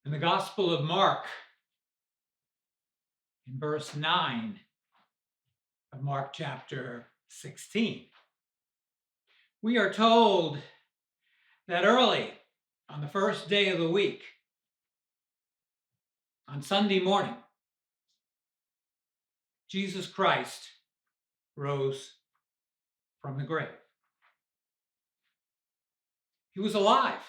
In the Gospel of Mark, in verse 9 of Mark chapter 16, we are told that early on the first day of the week, on Sunday morning, Jesus Christ rose from the grave. He was alive.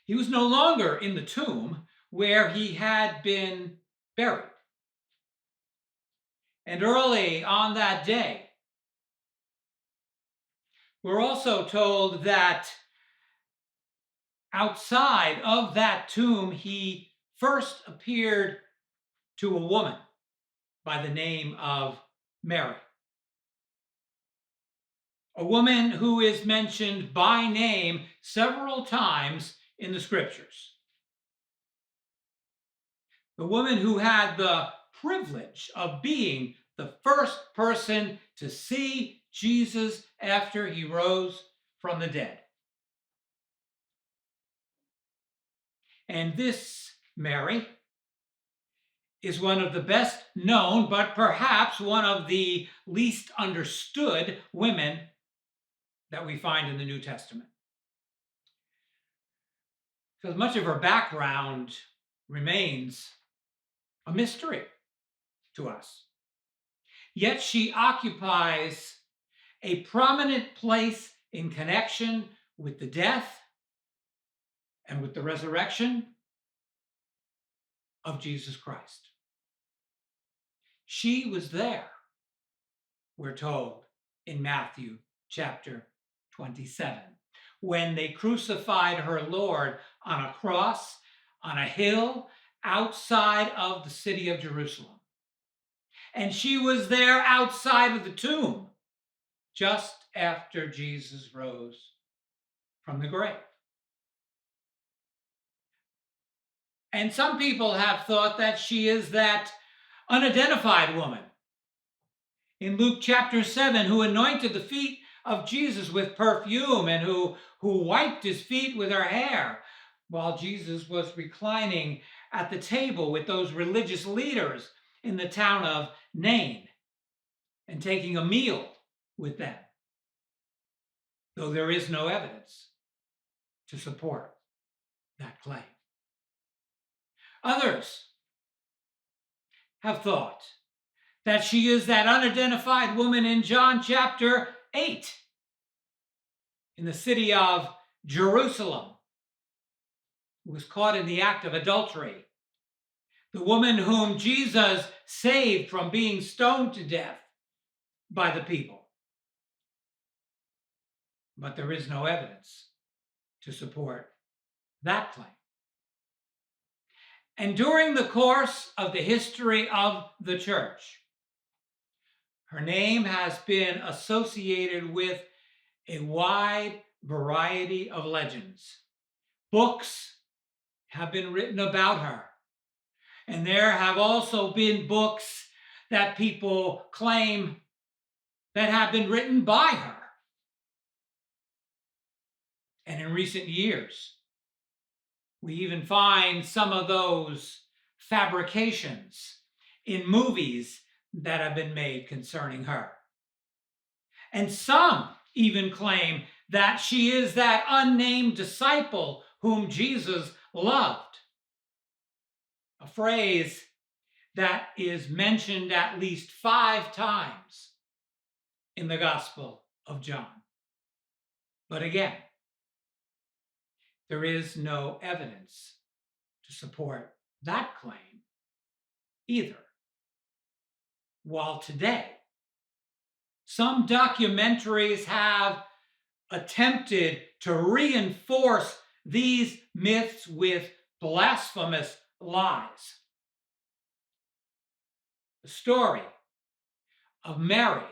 He was no longer in the tomb where he had been buried. And early on that day, we're also told that outside of that tomb, he first appeared to a woman by the name of Mary. A woman who is mentioned by name several times in the scriptures. The woman who had the privilege of being the first person to see Jesus after he rose from the dead. And this Mary is one of the best known, but perhaps one of the least understood women that we find in the New Testament. Because much of her background remains a mystery to us. Yet she occupies a prominent place in connection with the death and with the resurrection of Jesus Christ. She was there, we're told in Matthew chapter 27, when they crucified her Lord on a cross on a hill outside of the city of Jerusalem. And she was there outside of the tomb just after Jesus rose from the grave. And some people have thought that she is that unidentified woman in Luke chapter 7 who anointed the feet of Jesus with perfume and who wiped his feet with her hair while Jesus was reclining at the table with those religious leaders in the town of Nain and taking a meal with them, though there is no evidence to support that claim. Others have thought that she is that unidentified woman in John chapter 8 in the city of Jerusalem who was caught in the act of adultery. The woman whom Jesus saved from being stoned to death by the people. But there is no evidence to support that claim. And during the course of the history of the church, her name has been associated with a wide variety of legends. Books have been written about her. And there have also been books that people claim that have been written by her. And in recent years, we even find some of those fabrications in movies that have been made concerning her. And some even claim that she is that unnamed disciple whom Jesus loved. A phrase that is mentioned at least 5 times in the Gospel of John. But again, there is no evidence to support that claim either. While today, some documentaries have attempted to reinforce these myths with blasphemous lies. The story of Mary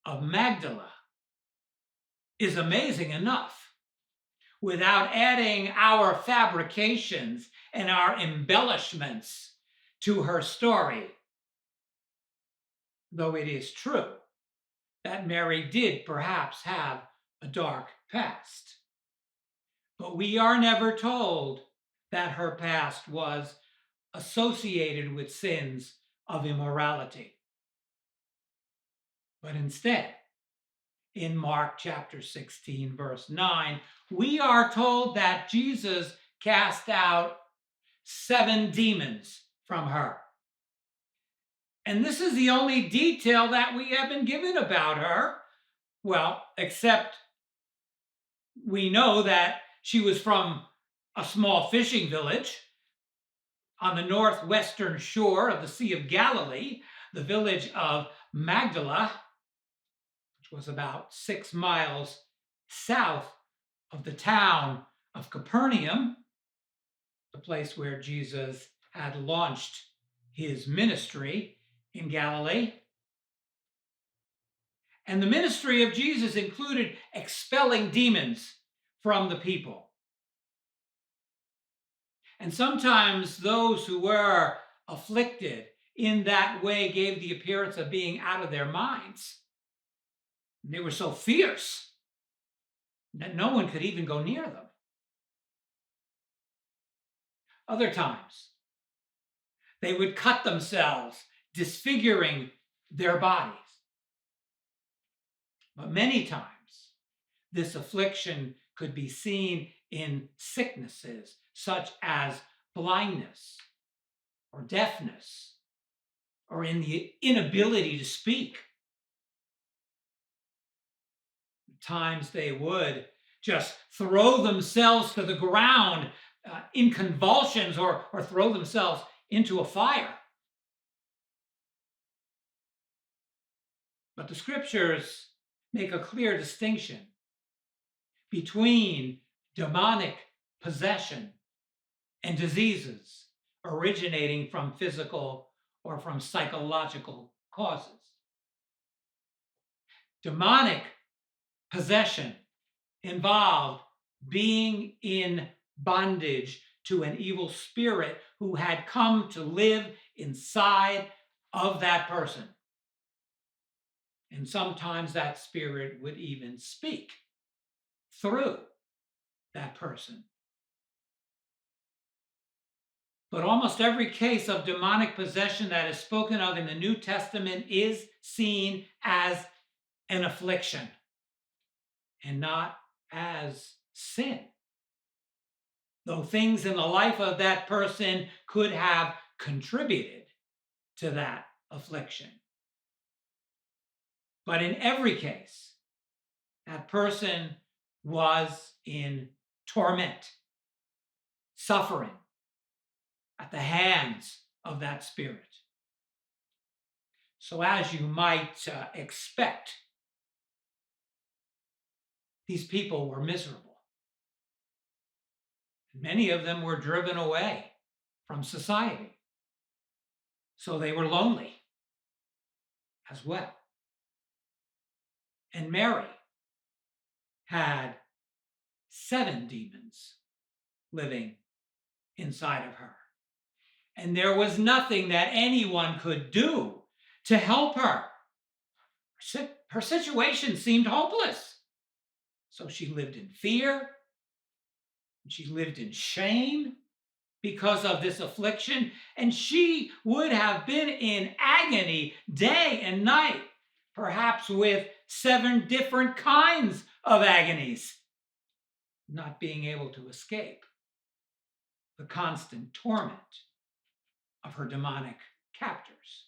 of Magdala is amazing enough without adding our fabrications and our embellishments to her story. Though it is true that Mary did perhaps have a dark past. But we are never told that her past was associated with sins of immorality. But instead, in Mark chapter 16, verse 9, we are told that Jesus cast out 7 demons from her. And this is the only detail that we have been given about her. Well, except we know that she was from a small fishing village on the northwestern shore of the Sea of Galilee, the village of Magdala, which was about 6 miles south of the town of Capernaum, the place where Jesus had launched his ministry in Galilee. And the ministry of Jesus included expelling demons from the people. And sometimes those who were afflicted in that way gave the appearance of being out of their minds. They were so fierce that no one could even go near them. Other times, they would cut themselves, disfiguring their bodies. But many times, this affliction could be seen in sicknesses such as blindness or deafness, or in the inability to speak. At times they would just throw themselves to the ground in convulsions or throw themselves into a fire. But the scriptures make a clear distinction between demonic possession and diseases originating from physical or from psychological causes. Demonic possession involved being in bondage to an evil spirit who had come to live inside of that person. And sometimes that spirit would even speak through that person. But almost every case of demonic possession that is spoken of in the New Testament is seen as an affliction and not as sin. Though things in the life of that person could have contributed to that affliction. But in every case, that person was in torment, suffering at the hands of that spirit. So as you might expect, these people were miserable. Many of them were driven away from society. So they were lonely as well. And Mary had 7 demons living inside of her. And there was nothing that anyone could do to help her. Her situation seemed hopeless. So she lived in fear. She lived in shame because of this affliction. And she would have been in agony day and night, perhaps with 7 different kinds of agonies, not being able to escape the constant torment of her demonic captors.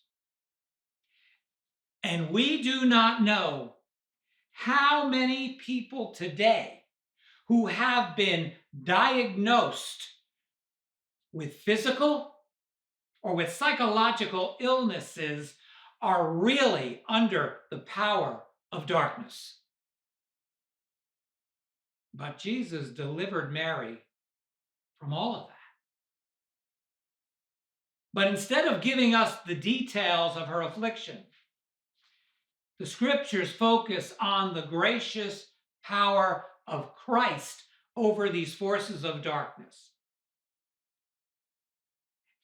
And we do not know how many people today who have been diagnosed with physical or with psychological illnesses are really under the power of darkness. But Jesus delivered Mary from all of that. But instead of giving us the details of her affliction, the scriptures focus on the gracious power of Christ over these forces of darkness.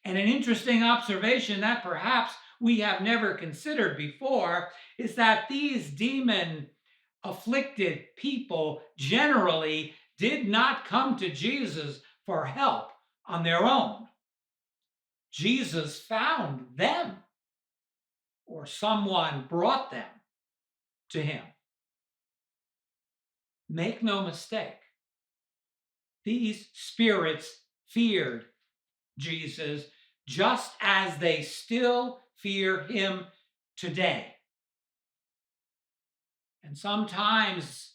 And an interesting observation that perhaps we have never considered before is that these demon-afflicted people generally did not come to Jesus for help on their own. Jesus found them, or someone brought them to him. Make no mistake, these spirits feared Jesus just as they still fear him today. And sometimes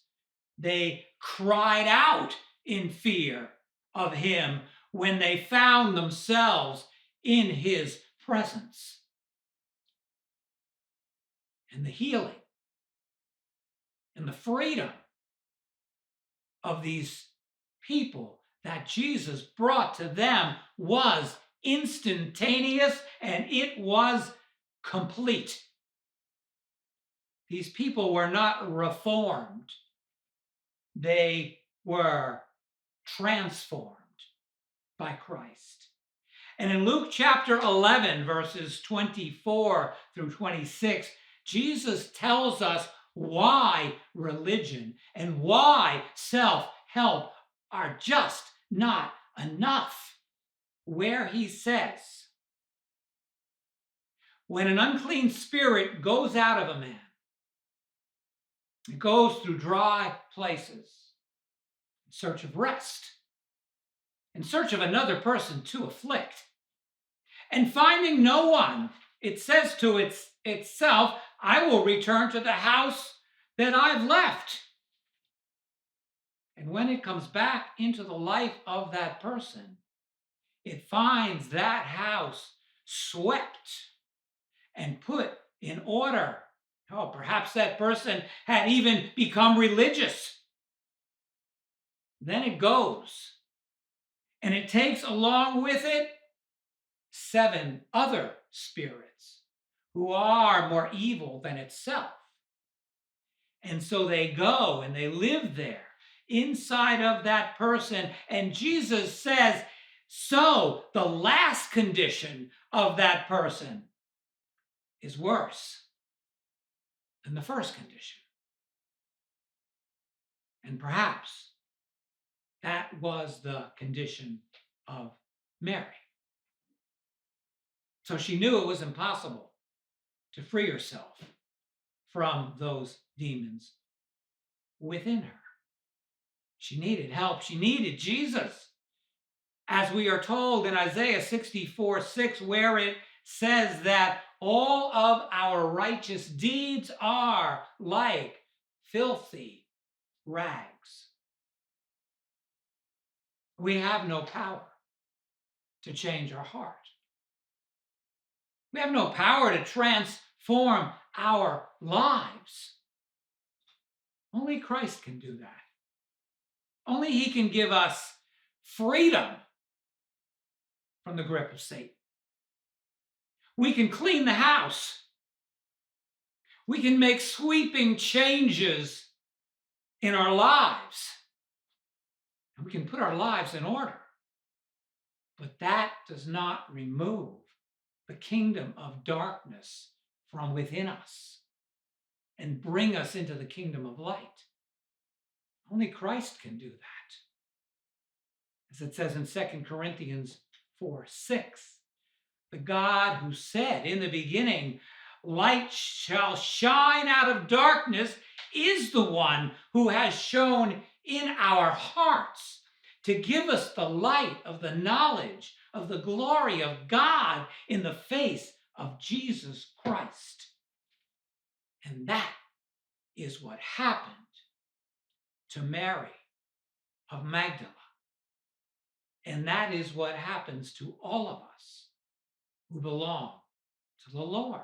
they cried out in fear of him when they found themselves in his presence. And the healing and the freedom of these people that Jesus brought to them was instantaneous, and it was complete. These people were not reformed. They were transformed by Christ. And in Luke chapter 11, verses 24 through 26, Jesus tells us why religion and why self-help are just not enough. Where he says, when an unclean spirit goes out of a man, it goes through dry places in search of rest, in search of another person to afflict. And finding no one, it says to itself, I will return to the house that I've left. And when it comes back into the life of that person, it finds that house swept and put in order. Oh, perhaps that person had even become religious. Then it goes, and it takes along with it 7 other spirits who are more evil than itself. And so they go and they live there inside of that person. And Jesus says, so the last condition of that person is worse than the first condition. And perhaps that was the condition of Mary. So she knew it was impossible to free herself from those demons within her. She needed help. She needed Jesus. As we are told in Isaiah 64:6, where it says that all of our righteous deeds are like filthy rags. We have no power to change our heart. We have no power to transform our lives. Only Christ can do that. Only he can give us freedom from the grip of Satan. We can clean the house. We can make sweeping changes in our lives. And we can put our lives in order. But that does not remove the kingdom of darkness from within us and bring us into the kingdom of light. Only Christ can do that. As it says in 2 Corinthians 4:6, the God who said in the beginning, light shall shine out of darkness, is the one who has shown in our hearts to give us the light of the knowledge of the glory of God in the face of Jesus Christ. And that is what happened to Mary of Magdala. And that is what happens to all of us who belong to the Lord.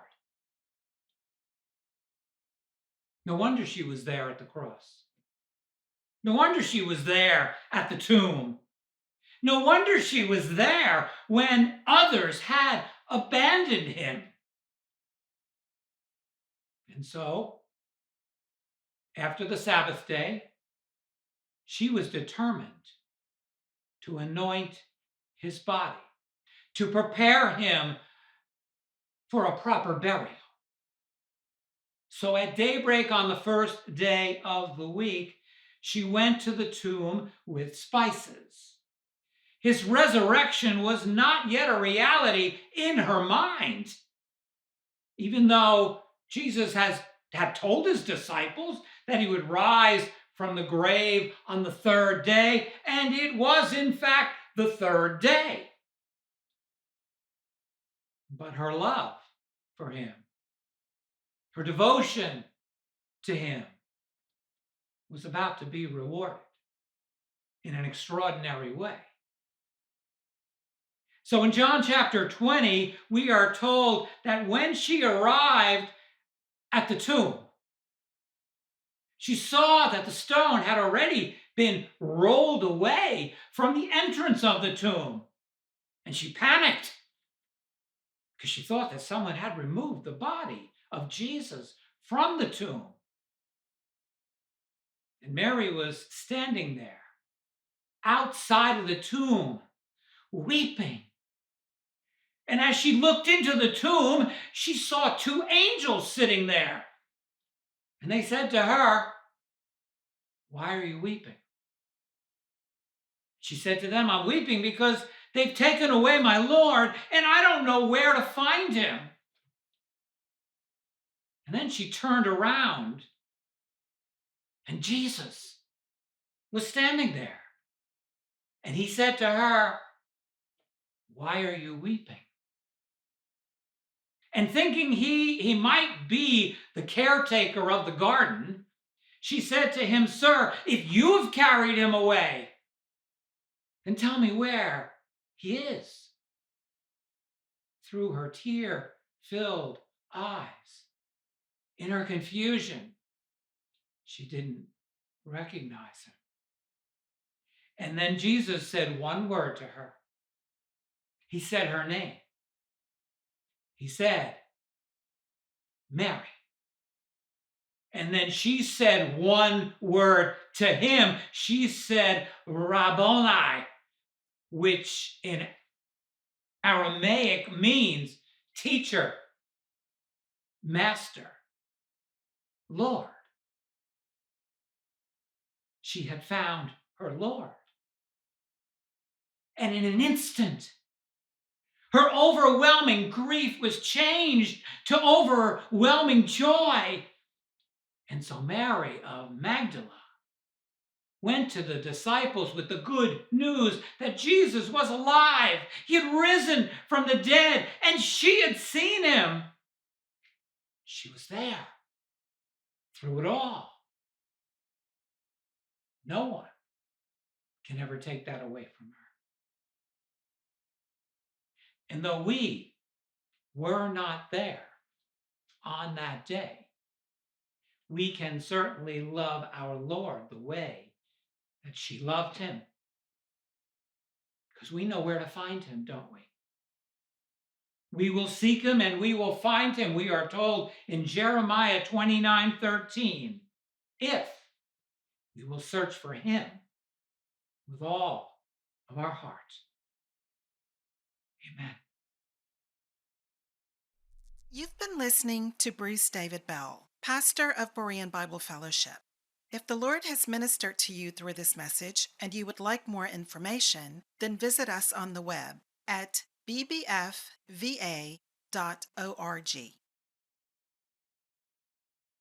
No wonder she was there at the cross. No wonder she was there at the tomb. No wonder she was there when others had abandoned him. And so, after the Sabbath day, she was determined to anoint his body, to prepare him for a proper burial. So at daybreak on the first day of the week, she went to the tomb with spices. His resurrection was not yet a reality in her mind, even though Jesus had told his disciples that he would rise from the grave on the third day, and it was, in fact, the third day. But her love for him, her devotion to him, was about to be rewarded in an extraordinary way. So in John chapter 20, we are told that when she arrived at the tomb, she saw that the stone had already been rolled away from the entrance of the tomb. And she panicked because she thought that someone had removed the body of Jesus from the tomb. And Mary was standing there outside of the tomb, weeping. And as she looked into the tomb, she saw two angels sitting there. And they said to her, "Why are you weeping?" She said to them, "I'm weeping because they've taken away my Lord, and I don't know where to find him." And then she turned around, and Jesus was standing there. And he said to her, "Why are you weeping?" And thinking he might be the caretaker of the garden, she said to him, "Sir, if you have carried him away, then tell me where he is." Through her tear-filled eyes, in her confusion, she didn't recognize him. And then Jesus said one word to her. He said her name. He said, "Mary." And then she said one word to him. She said, "Rabboni," which in Aramaic means teacher, master, Lord. She had found her Lord. And in an instant, her overwhelming grief was changed to overwhelming joy. And so Mary of Magdala went to the disciples with the good news that Jesus was alive. He had risen from the dead, and she had seen him. She was there through it all. No one can ever take that away from her. And though we were not there on that day, we can certainly love our Lord the way that she loved him. Because we know where to find him, don't we? We will seek him and we will find him. We are told in Jeremiah 29:13, if we will search for him with all of our heart. Amen. You've been listening to Bruce David Bell, pastor of Berean Bible Fellowship. If the Lord has ministered to you through this message and you would like more information, then visit us on the web at bbfva.org.